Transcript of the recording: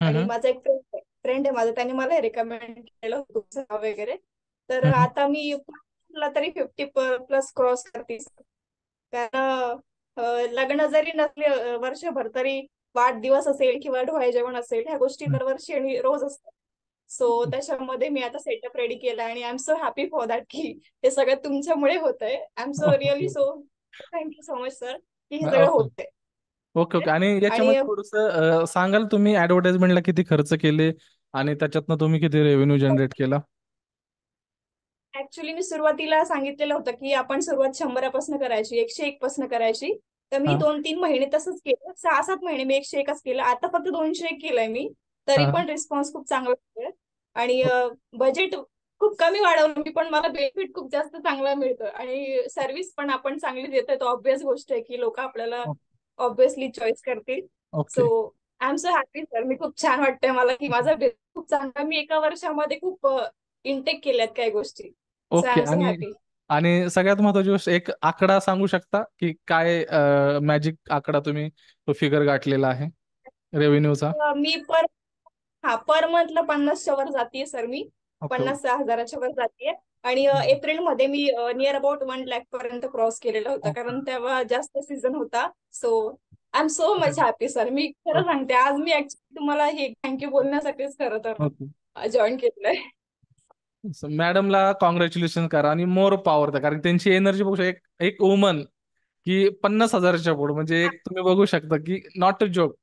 आणि हम्म. माझा एक फ्रेंड आहे माझा, त्याने मला रेकमेंड केलं होतं तुमचं नाव वगैरे. तर हम्म. आता मी तरी 50+ क्रॉस करते. कारण लग्न जरी नसले वर्षभर तरी वाढदिवस असेल किंवा डोहाळे जेवण असेल, ह्या गोष्टी हम्म. दरवर्षी आणि रोज असतात. सो त्याच्यामध्ये मी आता सेटअप रेडी केला आणि I am so happy for that की हे सगळं तुमच्यामुळे होत आहे. I am so really okay. So thank you so much sir की हे सगळं ओके. होतंय. ओके. ओके. आणि आणि याच्यामध्ये थोडंसं सांगाल तुम्ही ऍडव्हर्टाइजमेंटला किती खर्च केले आणि त्याच्यातनं तुम्ही किती रेव्हेन्यू जनरेट केला? ऍक्च्युली मी सुरुवातीला सांगितलेलं होतं की आपण सुरुवात 100 करायची, 101 पासून करायची. तर मी हा. 2-3 महिने तसंच केलं, 6-7 महिने मी 101च केलं. आता फक्त 201 केलंय मी. तरी हा. पण रिस्पॉन्स खूप चांगला आहे. आणि बजेट खूप कमी वाढवलं मी, पण मला बेनिफिट खूप जास्त चांगला मिळतं आणि सर्व्हिस पण आपण चांगली देतोय. तो ऑब्विस गोष्ट आहे की लोक आपल्याला ऑब्विसली चॉईस करतील. Okay. So I am so happy sir. मी खूप छान वाटतंय मला की माझा business खूप चांगला, मी एका वर्षामध्ये खूप इनटेक केल्यात काही गोष्टी. So I okay. Am so आणि हॅपी. आणि सगळ्यात महत्वाची गोष्ट, एक आकडा सांगू शकता की काय मॅजिक आकडा तुम्ही तो फिगर गाठलेला आहे रेव्हेन्यूचा? मी पर मंथला 50च्या वर जातीये सर मी. ओके. 50,000 च्या वर जातीये. आणि एप्रिलमध्ये मी नियर अबाउट 1 लाख पर्यंत क्रॉस केलेला होता, ओके. कारण तेव्हा जास्त सीझन होता. So I am so much happy sir. मी खरं सांगते, आज मी ऍक्च्युली तुम्हाला हे थँक्यू बोलण्यासाठीच खरं ओके. तर जॉईन केलंय. मॅडमला कॉंग्रॅच्युलेशन करा आणि मोर पॉवर द्या, कारण त्यांची एनर्जी बघू शकता. एक एक वुमन की 50,000च्या पुढे, म्हणजे एक तुम्ही बघू शकता की नॉट अ जोक.